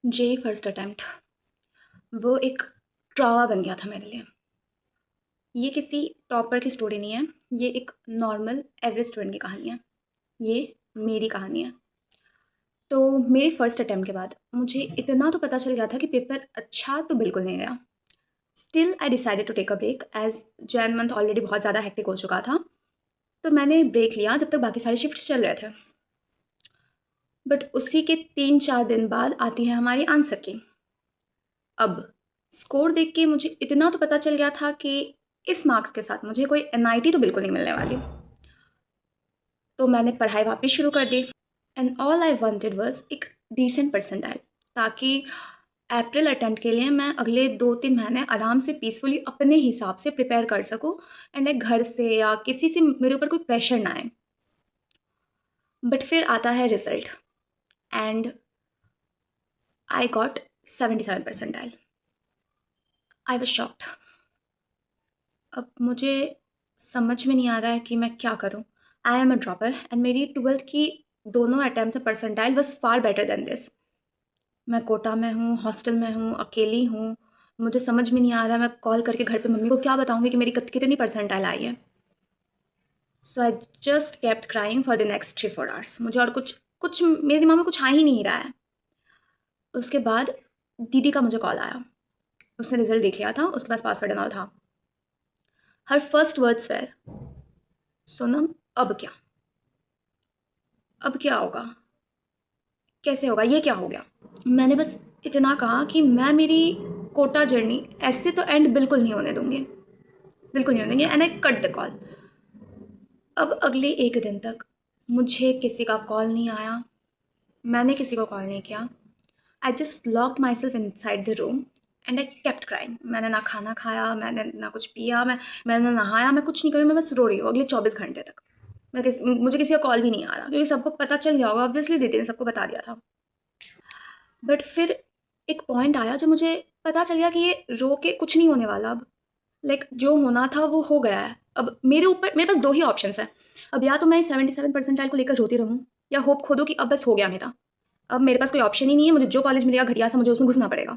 जे first attempt वो एक trauma बन गया था मेरे लिए। ये किसी टॉपर की स्टोरी नहीं है, ये एक नॉर्मल एवरेज स्टूडेंट की कहानी है। ये मेरी कहानी है। तो मेरे फर्स्ट अटेम्प्ट के बाद मुझे इतना तो पता चल गया था कि पेपर अच्छा तो बिल्कुल नहीं गया। Still I decided to take a break as Jan month already बहुत ज़्यादा हेक्टिक हो चुका था। तो मैंने ब्रेक लिया जब तक बाकी सारे शिफ्ट्स चल रहे थे। बट उसी के 3-4 दिन बाद आती है हमारी आंसर की। अब स्कोर देख के मुझे इतना तो पता चल गया था कि इस मार्क्स के साथ मुझे कोई एनआईटी तो बिल्कुल नहीं मिलने वाली। तो मैंने पढ़ाई वापस शुरू कर दी and all I wanted was एक डिसेंट परसेंटाइल, ताकि अप्रैल अटेम्प्ट के लिए मैं अगले 2-3 महीने आराम से पीसफुली अपने हिसाब से प्रिपेयर कर सकूं एंड लाइक घर से या किसी से मेरे ऊपर कोई प्रेशर ना आए। बट फिर आता है result and I got 77 percentile. I was shocked. अब मुझे समझ में नहीं आ रहा है कि मैं क्या करूं। I am a dropper and मेरी 12th की दोनों अटैम्प्ट से percentile was far better than this. मैं कोटा में हूँ, हॉस्टल में हूँ, अकेली हूँ। मुझे समझ में नहीं आ रहा है मैं कॉल करके घर पे मम्मी को क्या बताऊँगी कि मेरी कितनी परसेंटाइल आई है। So I just kept crying for the next 3-4 hours. मुझे और कुछ कुछ मेरे दिमाग में कुछ आ ही नहीं रहा है। उसके बाद दीदी का मुझे कॉल आया। उसने रिजल्ट देख लिया था, उसके पास पासवर्ड एंड ऑल था। हर फर्स्ट वर्ड्स वेर, सोनम अब क्या, अब क्या होगा, कैसे होगा, ये क्या हो गया। मैंने बस इतना कहा कि मैं मेरी कोटा जर्नी ऐसे तो एंड बिल्कुल नहीं होने दूंगी, बिल्कुल नहीं होने दूंगी and I cut the call. अब अगले एक दिन तक मुझे किसी का कॉल नहीं आया, मैंने किसी को कॉल नहीं किया। I just locked my self in side the room and I kept crying. मैंने ना खाना खाया, मैंने ना कुछ पिया, मैंने नहाया, मैं कुछ नहीं करी, मैं बस रो रही हूँ अगले 24 घंटे तक। मुझे किसी का कॉल भी नहीं आ रहा क्योंकि सबको पता चल गया होगा, ऑब्वियसली दीदी ने सबको बता दिया था। बट फिर एक पॉइंट आया जब मुझे पता चल गया कि ये रो के कुछ नहीं होने वाला। अब लाइक जो होना था वो हो गया है। अब मेरे पास दो ही ऑप्शन है। अब या तो मैं 77 परसेंटाइल को लेकर रोती रहूँ या होप खो दूँ कि अब बस हो गया मेरा। अब मेरे पास कोई ऑप्शन ही नहीं है, मुझे जो कॉलेज मिलेगा घटिया सा मुझे उसमें घुसना पड़ेगा।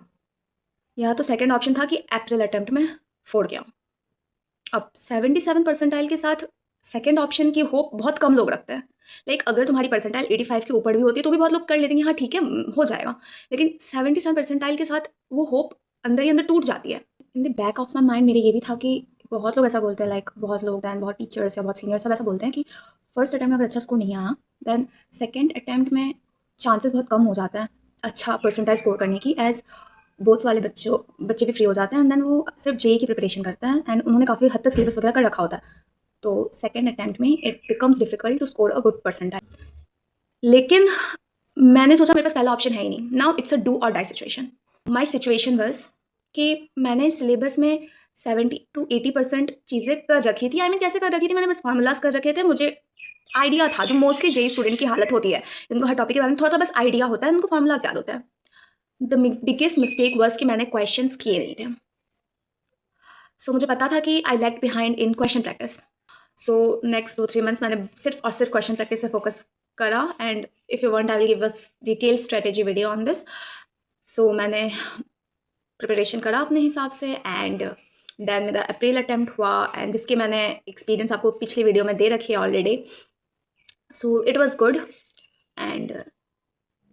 या तो सेकंड ऑप्शन था कि अप्रैल अटेम्प्ट में फोड़ गया। अब 77 परसेंटाइल के साथ सेकंड ऑप्शन की होप बहुत कम लोग रखते हैं। लाइक अगर तुम्हारी परसेंटाइल 85 के ऊपर भी होती है तो भी बहुत लोग कर लेते हैं, हाँ ठीक है हो जाएगा। लेकिन 77 परसेंटाइल के साथ वो होप अंदर ही अंदर टूट जाती है। In the back of my mind मेरे ये भी था कि बहुत लोग ऐसा बोलते हैं, लाइक बहुत लोग दैन बहुत टीचर्स या बहुत सीनियर्स सब ऐसा बोलते हैं कि फर्स्ट अटैम्प्ट में अगर अच्छा स्कोर नहीं आया दैन सेकेंड अटैम्प्ट में चांसेस बहुत कम हो जाता है अच्छा परसेंटाइल स्कोर करने की, एज बोर्ड्स वाले बच्चे भी फ्री हो जाते हैं एंड देन वो सिर्फ जेई की प्रिपरेशन करते हैं एंड उन्होंने काफ़ी हद तक सिलेबस वगैरह कर रखा होता है। तो सेकेंड अटैम्प्ट में it becomes difficult to score a good percentile. लेकिन मैंने सोचा मेरे पास पहला ऑप्शन है ही नहीं। Now it's a do or die situation. My situation was कि मैंने सिलेबस में 70-80% चीज़ें कर रखी थी। आई मीन कैसे कर रखी थी, मैंने बस फार्मूलाज कर रखे थे। मुझे आइडिया था, जो मोस्टली जेई स्टूडेंट की हालत होती है, जिनको हर टॉपिक के बारे में थोड़ा थोड़ा बस आइडिया होता है, उनको फार्मूलाज याद होता है। द बिगेस्ट मिस्टेक वॉज कि मैंने क्वेश्चंस किए नहीं थे। सो मुझे पता था कि I lag behind in question practice. So next 2-3 months मैंने सिर्फ और सिर्फ क्वेश्चन प्रैक्टिस पे फोकस करा and if you want I will give us detail strategy video on this. So मैंने प्रिपरेशन करा अपने हिसाब से एंड देन मेरा अप्रैल अटैम्प्ट हुआ एंड जिसके मैंने एक्सपीरियंस आपको पिछली वीडियो में दे रखी है already. So it was good and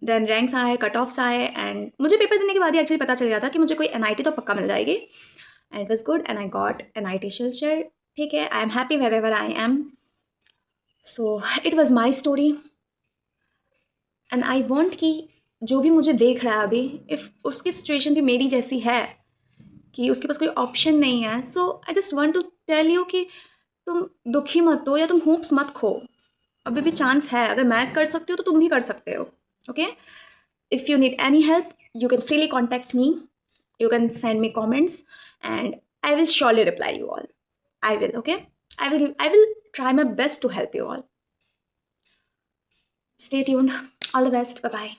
then ranks आए, कट ऑफ्स आए एंड मुझे पेपर देने के बाद ही एक्चुअली पता चल गया था कि मुझे कोई एनआईटी तो पक्का मिल जाएगी and it was good and I got NIT Silchar. ठीक है, I am happy wherever I am. So it was my story and I want कि जो भी मुझे देख रहा है अभी, इफ़ उसकी सिचुएशन भी मेरी जैसी है कि उसके पास कोई ऑप्शन नहीं है, so I just want to tell you कि तुम दुखी मत हो या तुम होप्स मत खो। अभी भी चांस है, अगर मैं कर सकती हूँ तो तुम भी कर सकते हो। Okay, if you need any help you can freely contact me, you can send me comments and I will surely reply you all. I will, okay? I will try my best to help you all. Stay tuned. All the best. Bye bye.